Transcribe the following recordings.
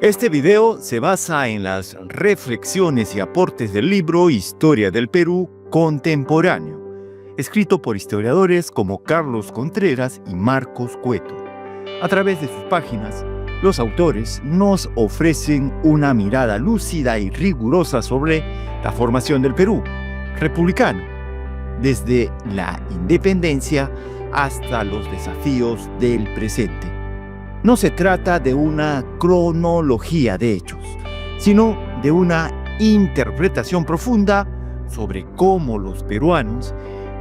Este video se basa en las reflexiones y aportes del libro Historia del Perú Contemporáneo, escrito por historiadores como Carlos Contreras y Marcos Cueto. A través de sus páginas, los autores nos ofrecen una mirada lúcida y rigurosa sobre la formación del Perú republicano, desde la independencia hasta los desafíos del presente. No se trata de una cronología de hechos, sino de una interpretación profunda sobre cómo los peruanos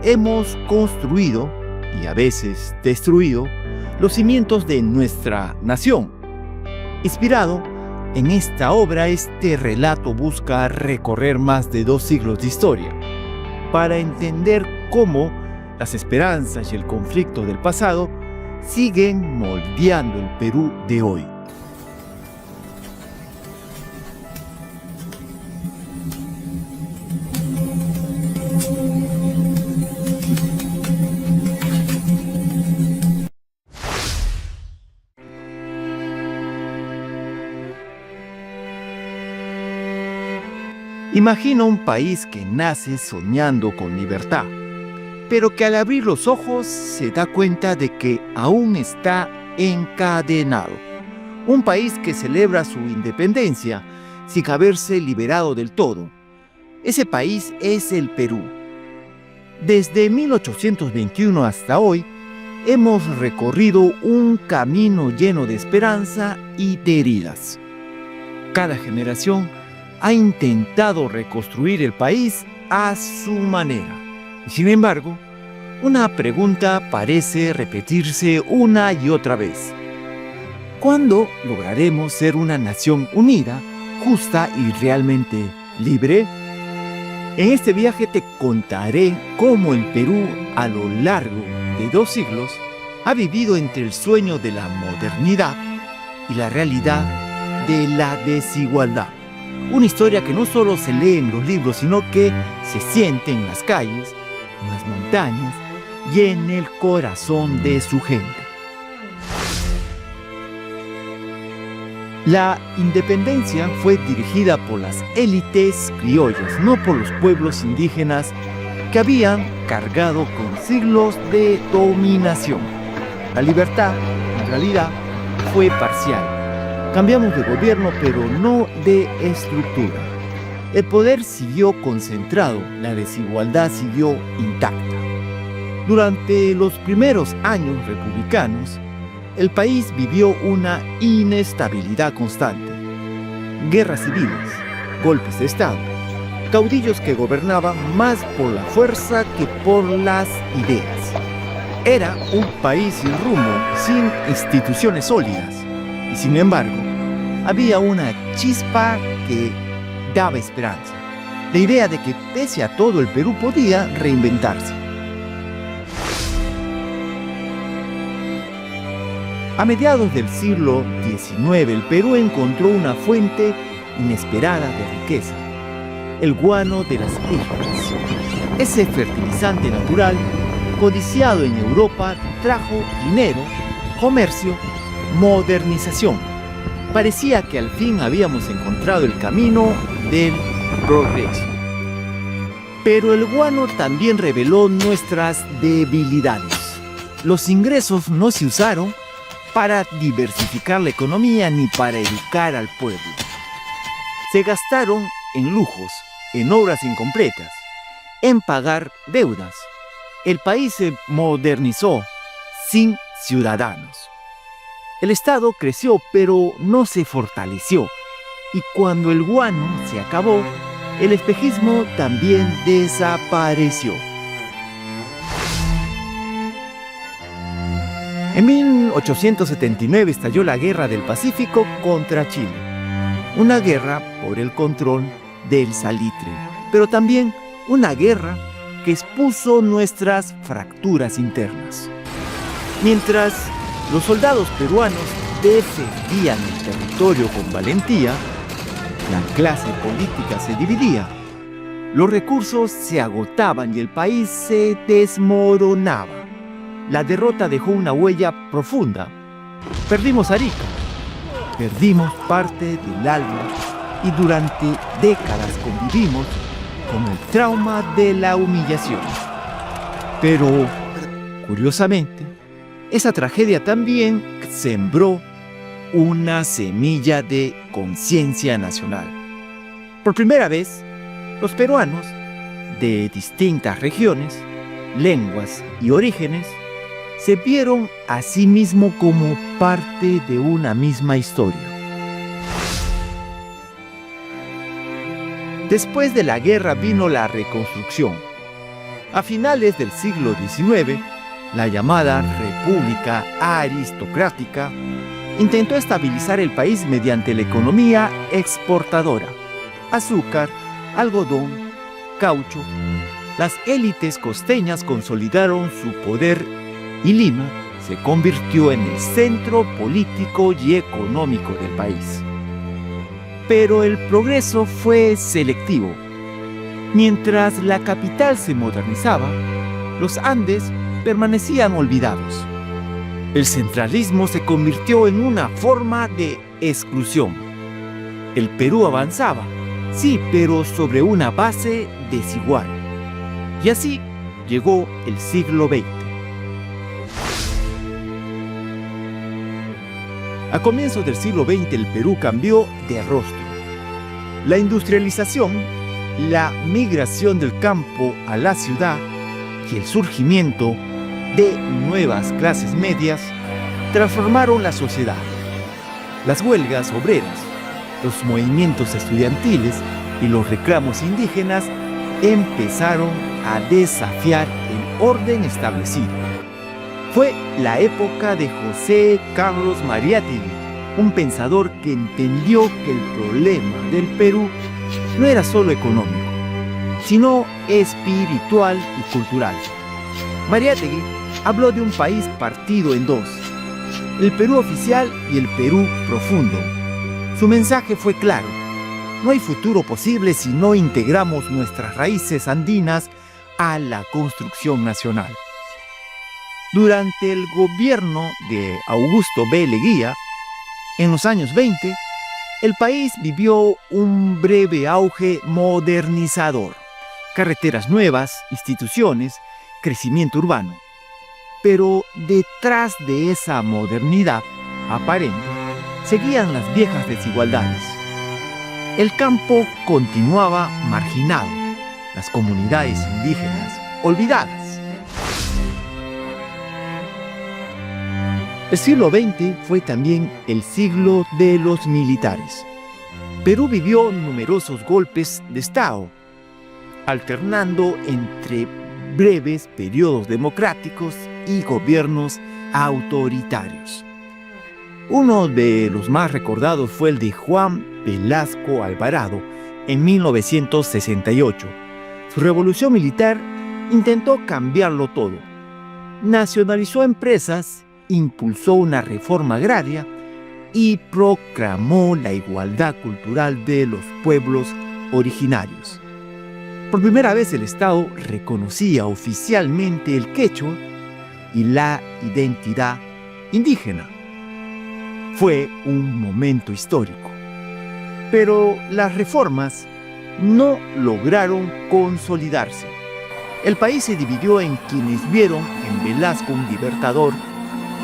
hemos construido y a veces destruido los cimientos de nuestra nación. Inspirado en esta obra, este relato busca recorrer más de 2 siglos de historia para entender cómo las esperanzas y el conflicto del pasado siguen moldeando el Perú de hoy. Imagina un país que nace soñando con libertad, pero que al abrir los ojos se da cuenta de que aún está encadenado. Un país que celebra su independencia sin haberse liberado del todo. Ese país es el Perú. Desde 1821 hasta hoy, hemos recorrido un camino lleno de esperanza y de heridas. Cada generación ha intentado reconstruir el país a su manera. Sin embargo, una pregunta parece repetirse una y otra vez. ¿Cuándo lograremos ser una nación unida, justa y realmente libre? En este viaje te contaré cómo el Perú, a lo largo de 2 siglos, ha vivido entre el sueño de la modernidad y la realidad de la desigualdad. Una historia que no solo se lee en los libros, sino que se siente en las calles, en las montañas y en el corazón de su gente. La independencia fue dirigida por las élites criollas, no por los pueblos indígenas que habían cargado con siglos de dominación. La libertad, en realidad, fue parcial. Cambiamos de gobierno, pero no de estructura. El poder siguió concentrado, la desigualdad siguió intacta. Durante los primeros años republicanos, el país vivió una inestabilidad constante. Guerras civiles, golpes de Estado, caudillos que gobernaban más por la fuerza que por las ideas. Era un país sin rumbo, sin instituciones sólidas. Y sin embargo, había una chispa que daba esperanza. La idea de que pese a todo el Perú podía reinventarse. A mediados del siglo XIX, el Perú encontró una fuente inesperada de riqueza: el guano de las híjolas. Ese fertilizante natural, codiciado en Europa, trajo dinero, comercio, modernización. Parecía que al fin habíamos encontrado el camino del progreso. Pero el guano también reveló nuestras debilidades. Los ingresos no se usaron para diversificar la economía ni para educar al pueblo. Se gastaron en lujos, en obras incompletas, en pagar deudas. El país se modernizó sin ciudadanos. El Estado creció, pero no se fortaleció. Y cuando el guano se acabó, el espejismo también desapareció. En 1879 estalló la Guerra del Pacífico contra Chile. Una guerra por el control del salitre, pero también una guerra que expuso nuestras fracturas internas. Mientras los soldados peruanos defendían el territorio con valentía, la clase política se dividía, los recursos se agotaban y el país se desmoronaba. La derrota dejó una huella profunda. Perdimos Arica, perdimos parte del alma y durante décadas convivimos con el trauma de la humillación. Pero, curiosamente, esa tragedia también sembró una semilla de conciencia nacional. Por primera vez, los peruanos de distintas regiones, lenguas y orígenes se vieron a sí mismos como parte de una misma historia. Después de la guerra vino la reconstrucción. A finales del siglo XIX, la llamada República Aristocrática intentó estabilizar el país mediante la economía exportadora: azúcar, algodón, caucho. Las élites costeñas consolidaron su poder y Lima se convirtió en el centro político y económico del país. Pero el progreso fue selectivo. Mientras la capital se modernizaba, los Andes permanecían olvidados. El centralismo se convirtió en una forma de exclusión. El Perú avanzaba, sí, pero sobre una base desigual. Y así llegó el siglo XX. A comienzos del siglo XX el Perú cambió de rostro. La industrialización, la migración del campo a la ciudad y el surgimiento de nuevas clases medias transformaron la sociedad. Las huelgas obreras, los movimientos estudiantiles y los reclamos indígenas empezaron a desafiar el orden establecido. Fue la época de José Carlos Mariátegui, un pensador que entendió que el problema del Perú no era solo económico, sino espiritual y cultural. Mariátegui habló de un país partido en dos: el Perú oficial y el Perú profundo. Su mensaje fue claro: no hay futuro posible si no integramos nuestras raíces andinas a la construcción nacional. Durante el gobierno de Augusto B. Leguía, en los años 20, el país vivió un breve auge modernizador: carreteras nuevas, instituciones, crecimiento urbano. Pero detrás de esa modernidad aparente seguían las viejas desigualdades. El campo continuaba marginado, las comunidades indígenas olvidadas. El siglo XX fue también el siglo de los militares. Perú vivió numerosos golpes de Estado, alternando entre breves periodos democráticos y gobiernos autoritarios. Uno de los más recordados fue el de Juan Velasco Alvarado en 1968. Su revolución militar intentó cambiarlo todo. Nacionalizó empresas, impulsó una reforma agraria y proclamó la igualdad cultural de los pueblos originarios. Por primera vez el Estado reconocía oficialmente el quechua y la identidad indígena. Fue un momento histórico. Pero las reformas no lograron consolidarse. El país se dividió en quienes vieron en Velasco un libertador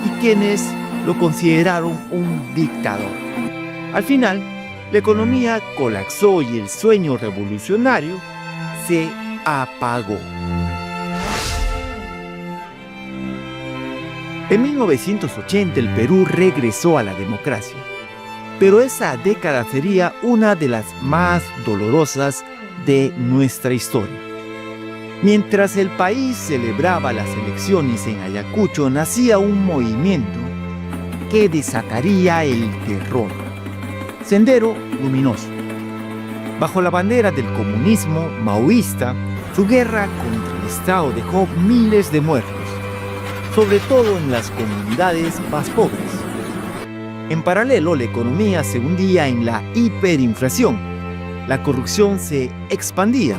y quienes lo consideraron un dictador. Al final, la economía colapsó y el sueño revolucionario se apagó. En 1980 el Perú regresó a la democracia, pero esa década sería una de las más dolorosas de nuestra historia. Mientras el país celebraba las elecciones en Ayacucho, nacía un movimiento que desataría el terror. Sendero Luminoso. Bajo la bandera del comunismo maoísta, su guerra contra el Estado dejó miles de muertos, sobre todo en las comunidades más pobres. En paralelo, la economía se hundía en la hiperinflación, la corrupción se expandía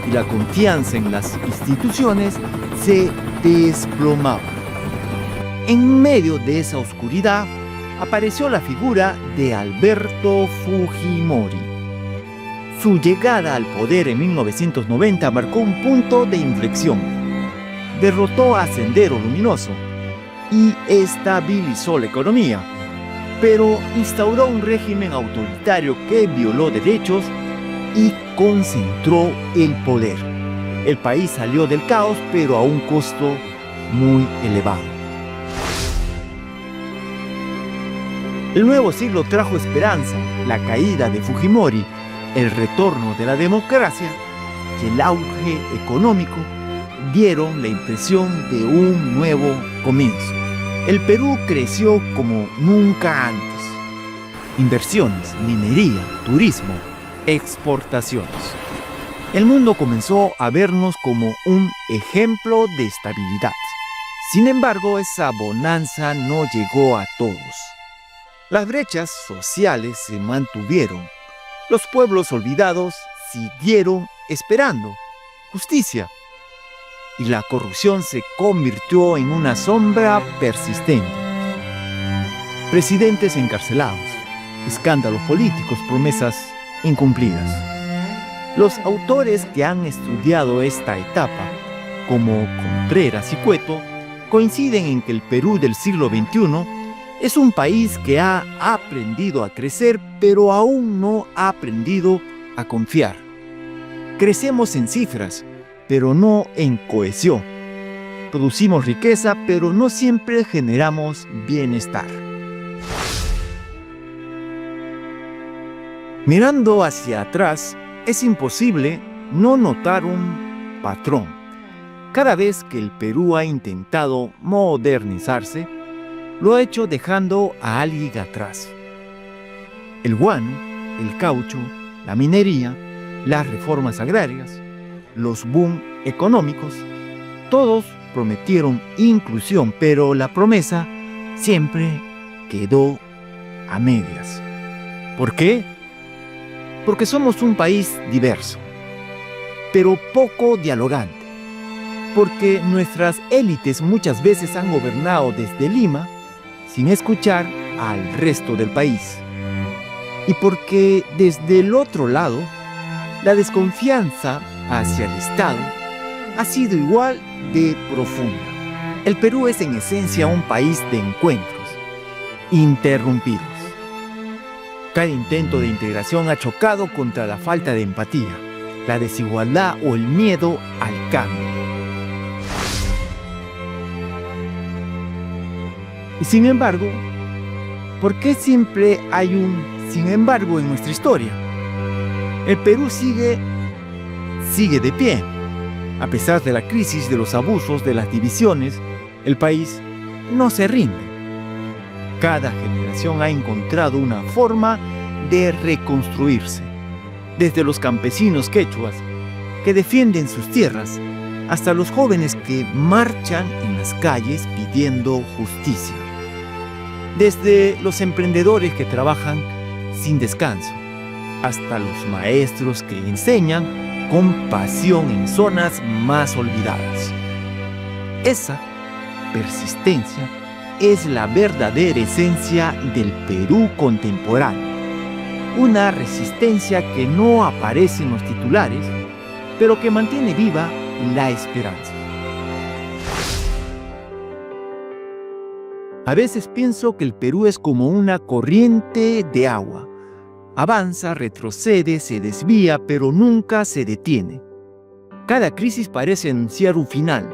y la confianza en las instituciones se desplomaba. En medio de esa oscuridad, apareció la figura de Alberto Fujimori. Su llegada al poder en 1990 marcó un punto de inflexión. Derrotó a Sendero Luminoso y estabilizó la economía, pero instauró un régimen autoritario que violó derechos y concentró el poder. El país salió del caos, pero a un costo muy elevado. El nuevo siglo trajo esperanza, la caída de Fujimori, el retorno de la democracia y el auge económico dieron la impresión de un nuevo comienzo. El Perú creció como nunca antes. Inversiones, minería, turismo, exportaciones. El mundo comenzó a vernos como un ejemplo de estabilidad. Sin embargo, esa bonanza no llegó a todos. Las brechas sociales se mantuvieron. Los pueblos olvidados siguieron esperando justicia. Y la corrupción se convirtió en una sombra persistente. Presidentes encarcelados, escándalos políticos, promesas incumplidas. Los autores que han estudiado esta etapa, como Contreras y Cueto, coinciden en que el Perú del siglo XXI es un país que ha aprendido a crecer, pero aún no ha aprendido a confiar. Crecemos en cifras, pero no en cohesión. Producimos riqueza, pero no siempre generamos bienestar. Mirando hacia atrás, es imposible no notar un patrón. Cada vez que el Perú ha intentado modernizarse, lo ha hecho dejando a alguien atrás. El guano, el caucho, la minería, las reformas agrarias, los boom económicos, todos prometieron inclusión, pero la promesa siempre quedó a medias. ¿Por qué? Porque somos un país diverso, pero poco dialogante. Porque nuestras élites muchas veces han gobernado desde Lima sin escuchar al resto del país. Y porque desde el otro lado, la desconfianza hacia el Estado ha sido igual de profunda. El Perú es en esencia un país de encuentros interrumpidos. Cada intento de integración ha chocado contra la falta de empatía, la desigualdad o el miedo al cambio. Y sin embargo, ¿por qué siempre hay un sin embargo en nuestra historia? El Perú sigue de pie. A pesar de la crisis, de los abusos, de las divisiones, el país no se rinde. Cada generación ha encontrado una forma de reconstruirse. Desde los campesinos quechuas que defienden sus tierras, hasta los jóvenes que marchan en las calles pidiendo justicia. Desde los emprendedores que trabajan sin descanso, hasta los maestros que enseñan con pasión en zonas más olvidadas. Esa persistencia es la verdadera esencia del Perú contemporáneo. Una resistencia que no aparece en los titulares, pero que mantiene viva la esperanza. A veces pienso que el Perú es como una corriente de agua. Avanza, retrocede, se desvía, pero nunca se detiene. Cada crisis parece anunciar un final.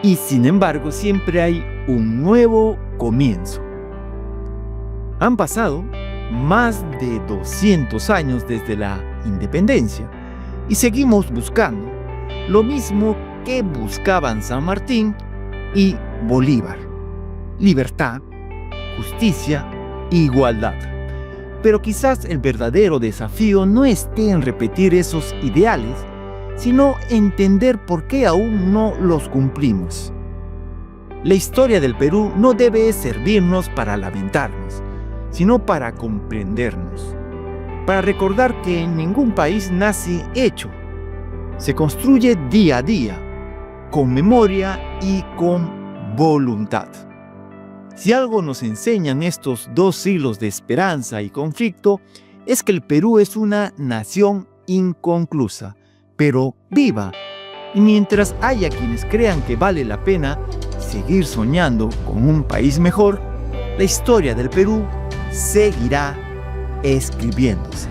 Y sin embargo, siempre hay un nuevo comienzo. Han pasado más de 200 años desde la independencia y seguimos buscando lo mismo que buscaban San Martín y Bolívar: libertad, justicia, igualdad. Pero quizás el verdadero desafío no esté en repetir esos ideales, sino entender por qué aún no los cumplimos. La historia del Perú no debe servirnos para lamentarnos, sino para comprendernos, para recordar que ningún país nace hecho. Se construye día a día, con memoria y con voluntad. Si algo nos enseñan estos 2 siglos de esperanza y conflicto, es que el Perú es una nación inconclusa, pero viva. Y mientras haya quienes crean que vale la pena seguir soñando con un país mejor, la historia del Perú seguirá escribiéndose.